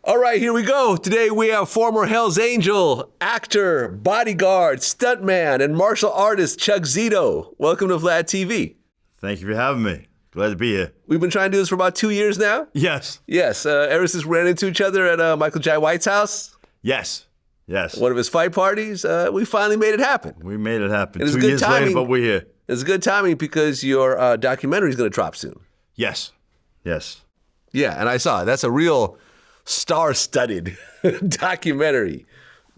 All right, here we go. Today we have former Hell's Angel, actor, bodyguard, stuntman, and martial artist Chuck Zito. Welcome to Vlad TV. Thank you for having me. Glad to be here. We've been trying to do this for about 2 years now. Yes. Yes, ever since we ran into each other at Michael Jai White's house. Yes. Yes. One of his fight parties. We finally made it happen. We made it happen. It was 2 good years timing. later, but we're here. It's good timing because your documentary is going to drop soon. Yes. Yes. Yeah, and I saw it. That's a real star-studded documentary.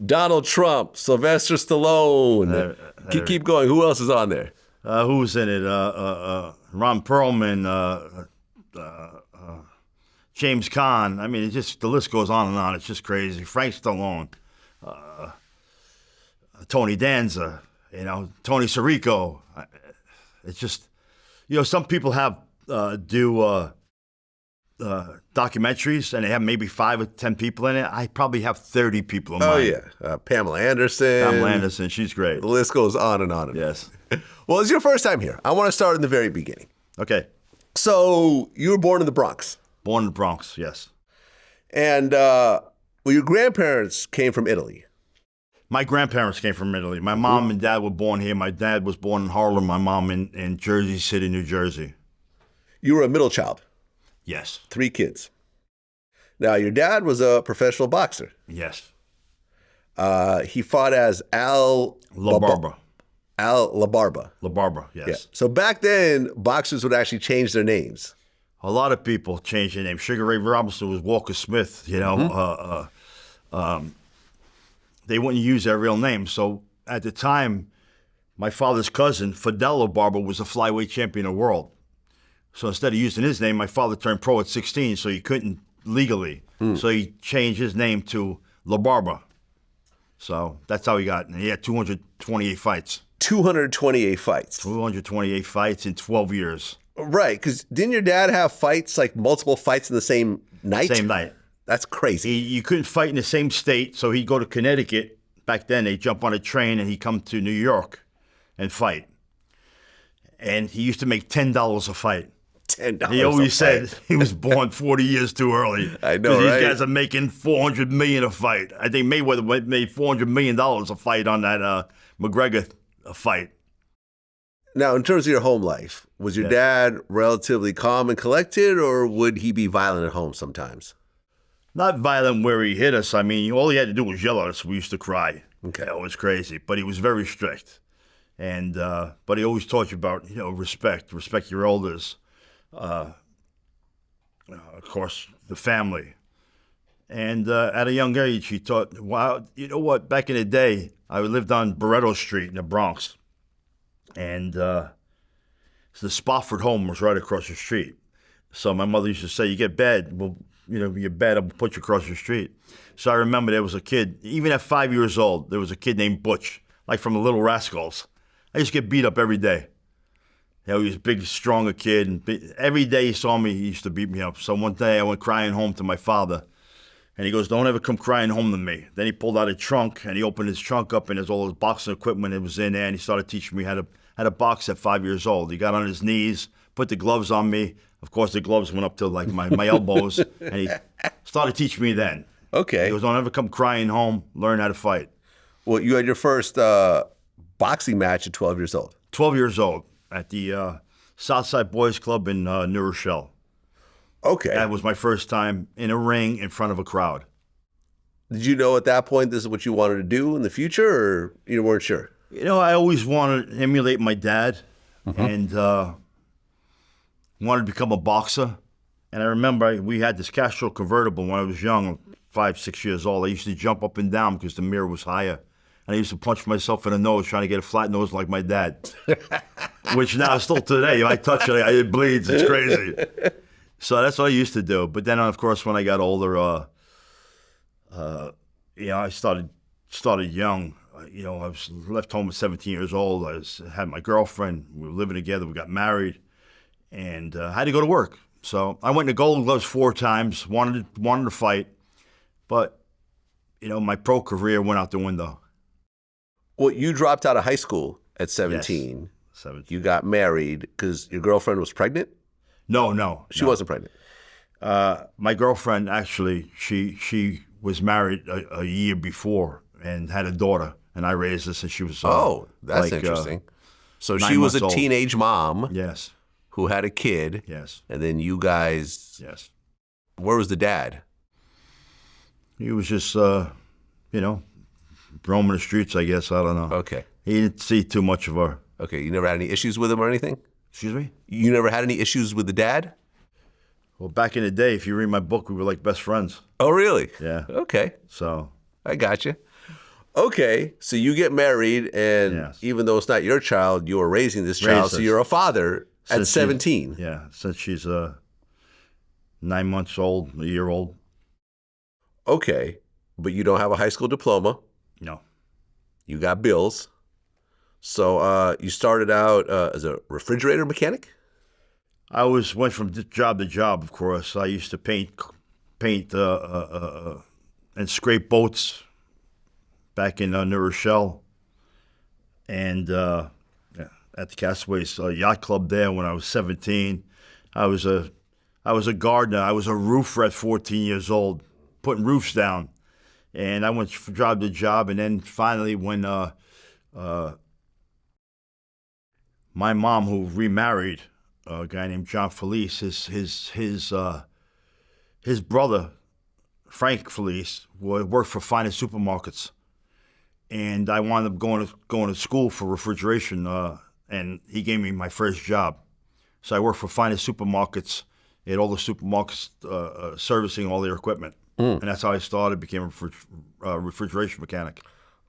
Donald Trump, Sylvester Stallone. Keep going. Who else is on there? Who's in it? Ron Perlman, James Caan. I mean, it just the list goes on and on. It's just crazy. Frank Stallone, Tony Danza, Tony Sirico. It's just, some people have do documentaries and they have maybe 5 or 10 people in it. I probably have 30 people in mine. Oh, yeah. Pamela Anderson. She's great. The list goes on and on. Yes. Well, it's your first time here. I want to start in the very beginning. Okay. So you were born in the Bronx. Born in the Bronx, yes. And your grandparents came from Italy. My grandparents came from Italy. My mom and dad were born here. My dad was born in Harlem. My mom in Jersey City, New Jersey. You were a middle child. Yes. 3 kids. Now, your dad was a professional boxer. Yes. He fought as Al LaBarba. Al LaBarba. LaBarba, yes. Yeah. So back then, boxers would actually change their names. A lot of people changed their name. Sugar Ray Robinson was Walker Smith, They wouldn't use their real name. So at the time, my father's cousin, Fidel LaBarba, was a flyweight champion of the world. So instead of using his name, my father turned pro at 16, so he couldn't legally. So he changed his name to LaBarba. So that's how he got. And he had 228 fights. 228 fights. 228 fights in 12 years. Right, because didn't your dad have fights, like multiple fights in the same night? Same night. That's crazy. You couldn't fight in the same state, so he'd go to Connecticut. Back then, they'd jump on a train and he'd come to New York and fight. And he used to make $10 a fight. $10 He always said he was born 40 years too early. I know, right? These guys are making $400 million a fight. I think Mayweather made $400 million a fight on that McGregor fight. Now, in terms of your home life, was your dad relatively calm and collected, or would he be violent at home sometimes? Not violent where he hit us. I mean, all he had to do was yell at us. We used to cry. Okay. It was crazy. But he was very strict. And but he always taught you about, respect your elders. Of course, the family. And at a young age, he taught, wow, you know what? Back in the day, I lived on Barretto Street in the Bronx. And so the Spofford home was right across the street. So my mother used to say, you get bad, well, you're bad, I'll put you across the street. So I remember there was a kid, even at 5 years old, there was a kid named Butch, like from the Little Rascals. I used to get beat up every day. He was a big, stronger kid. And every day he saw me, he used to beat me up. So one day I went crying home to my father. And he goes, don't ever come crying home to me. Then he pulled out a trunk, and he opened his trunk up, and there's all his boxing equipment that was in there. And he started teaching me how to box at 5 years old. He got on his knees, put the gloves on me. Of course, the gloves went up to like my elbows. And he started teaching me then. Okay. He goes, don't ever come crying home. Learn how to fight. Well, you had your first boxing match at 12 years old. 12 years old at the Southside Boys Club in New Rochelle. Okay. That was my first time in a ring in front of a crowd. Did you know at that point this is what you wanted to do in the future, or you weren't sure? I always wanted to emulate my dad and wanted to become a boxer. And I remember we had this Castro convertible when I was young, 5, 6 years old. I used to jump up and down because the mirror was higher. And I used to punch myself in the nose trying to get a flat nose like my dad. Which now, still today, if I touch it, it bleeds. It's crazy. So that's what I used to do. But then, of course, when I got older, I started young. I was left home at 17 years old. I had my girlfriend. We were living together. We got married. And I had to go to work. So I went to Golden Gloves 4 times, wanted to fight. But, my pro career went out the window. Well, you dropped out of high school at 17. Yes, 17. You got married because your girlfriend was pregnant? No. She wasn't pregnant. My girlfriend, actually, she was married a year before and had a daughter, and I raised her since she was that's like, interesting. So 9 she was months a old. teenage mom Yes, who had a kid, yes, and then you guys, yes. where was the dad? He was just, roaming the streets, I guess. I don't know. Okay. He didn't see too much of her. Okay, you never had any issues with him or anything? Excuse me? You never had any issues with the dad? Well, back in the day, if you read my book, we were like best friends. Oh, really? Yeah. Okay, So, I got you. Okay, so you get married, and Yes. even though it's not your child, you were raising this child, Raised so us. you're a father at Since she's- 17. yeah, since she's 9 months old, a year old. Okay, but you don't have a high school diploma. No. You got bills. So you started out as a refrigerator mechanic? I went from job to job, of course. I used to paint and scrape boats back in New Rochelle, and at the Castaways Yacht Club there when I was 17. I was a gardener. I was a roofer at 14 years old, putting roofs down, and I went from job to job. And then finally, when my mom, who remarried a guy named John Felice, his brother Frank Felice worked for Finest Supermarkets, and I wound up going to school for refrigeration, and he gave me my first job. So I worked for Finest Supermarkets at all the supermarkets, servicing all their equipment, and that's how I started. Became a refrigeration mechanic.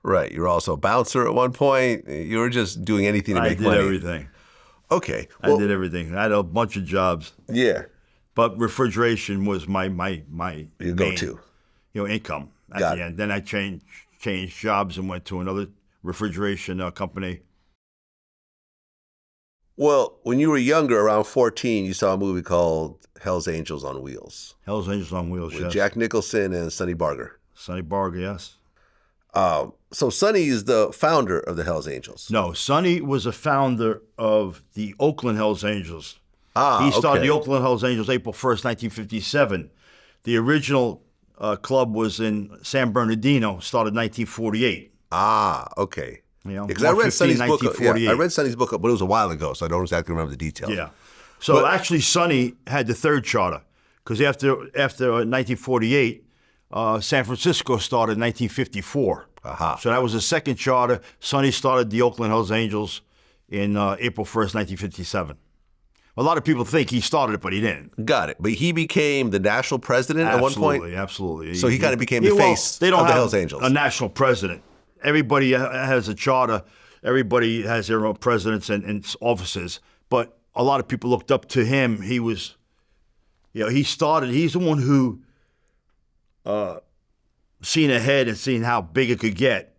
Right. You were also a bouncer at one point. You were just doing anything to I make did money. everything. Okay. I did everything. I had a bunch of jobs, Yeah. but refrigeration was my Your main, go-to. income at Got the it. end. Then I changed jobs and went to another refrigeration company. Well, when you were younger, around 14, you saw a movie called Hell's Angels on Wheels Hell's Angels on Wheels, with yes. Jack Nicholson and Sonny Barger. Sonny Barger, yes. So Sonny is the founder of the Hell's Angels. No, Sonny was a founder of the Oakland Hell's Angels. Ah, He started okay. the Oakland Hell's Angels April 1st, 1957. The original club was in San Bernardino, started 1948. Ah, okay. You know, Because I March read 15, Sonny's book. Yeah, 1948. I read Sonny's book, but it was a while ago, so I don't exactly remember the details. Yeah. So actually, Sonny had the third charter because after 1948, San Francisco started in 1954. Aha. So that was the second charter. Sonny started the Oakland Hells Angels in April 1st, 1957. A lot of people think he started it, but he didn't. Got it. But he became the national president at one point. Absolutely. So he kind of became the face they don't of the have Hells Angels. a national president. Everybody has a charter. Everybody has their own presidents and officers. But a lot of people looked up to him. He was, he's the one who seen ahead and seen how big it could get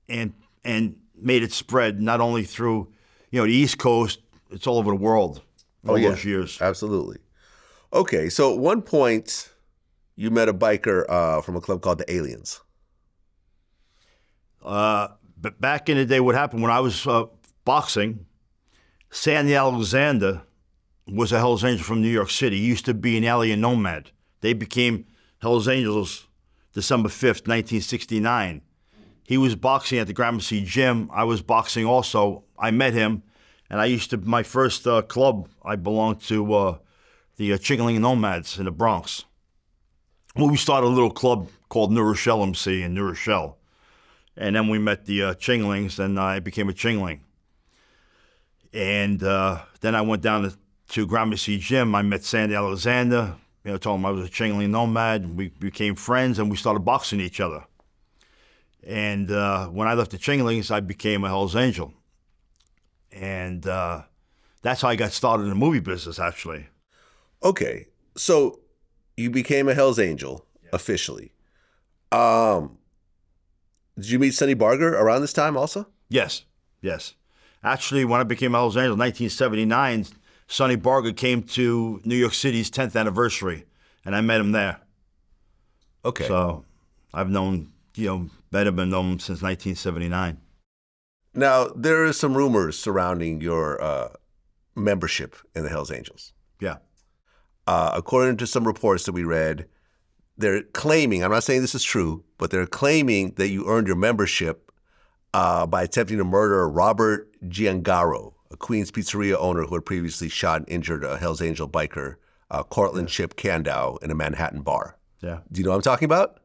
and made it spread not only through, the East Coast, it's all over the world all those years. Absolutely. Okay, so at one point, you met a biker from a club called the Aliens. But back in the day, what happened when I was boxing, Sandy Alexander was a Hells Angel from New York City. He used to be an alien nomad. They became Hells Angels December 5th, 1969. He was boxing at the Gramercy Gym. I was boxing also. I met him, and my first club, I belonged to the Chingling Nomads in the Bronx. Well, we started a little club called New Rochelle MC in New Rochelle. And then we met the Chinglings, and I became a Chingling. And then I went down to Gramercy Gym. I met Sandy Alexander. Told him I was a Chingling nomad. We became friends, and we started boxing each other. And when I left the Chinglings, I became a Hells Angel. And that's how I got started in the movie business, actually. Okay, so you became a Hells Angel officially. Did you meet Sonny Barger around this time also? Yes. Actually, when I became a Hells Angel in 1979, Sonny Barger came to New York City's 10th anniversary, and I met him there. Okay. So I've known, met him and known him since 1979. Now, there are some rumors surrounding your membership in the Hells Angels. Yeah. according to some reports that we read, they're claiming, I'm not saying this is true, but they're claiming that you earned your membership by attempting to murder Robert Giangaro, a Queens pizzeria owner who had previously shot and injured a Hells Angel biker, Cortland Chip Candow, in a Manhattan bar. Yeah. Do you know what I'm talking about?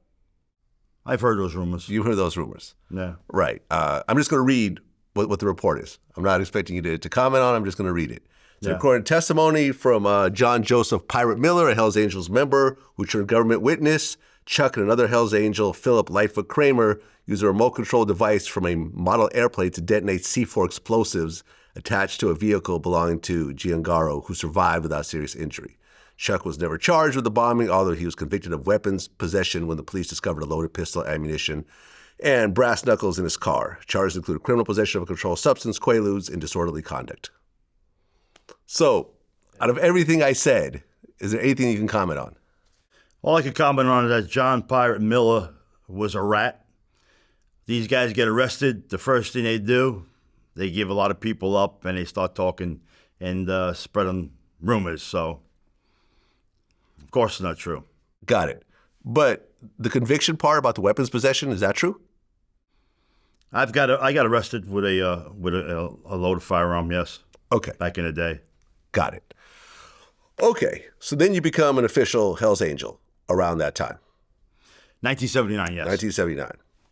I've heard those rumors. You heard those rumors. Yeah. Right. I'm just going to read what the report is. I'm not expecting you to comment on it. I'm just going to read it. So according to testimony from John Joseph Pirate Miller, a Hells Angels member who turned government witness, Chuck and another Hells Angel, Philip Lightfoot Kramer, used a remote control device from a model airplane to detonate C4 explosives attached to a vehicle belonging to Giangaro, who survived without serious injury. Chuck was never charged with the bombing, although he was convicted of weapons possession when the police discovered a loaded pistol, ammunition, and brass knuckles in his car. Charges include criminal possession of a controlled substance, quaaludes, and disorderly conduct. So, out of everything I said, is there anything you can comment on? All I can comment on is that John Pirate Miller was a rat. These guys get arrested. The first thing they do, they give a lot of people up and they start talking and spreading rumors. So, of course, it's not true. Got it. But the conviction part about the weapons possession, is that true? I got arrested with a loaded firearm. Yes. Okay. Back in the day. Got it. Okay. So then you become an official Hells Angel around that time. 1979. Yes. 1979.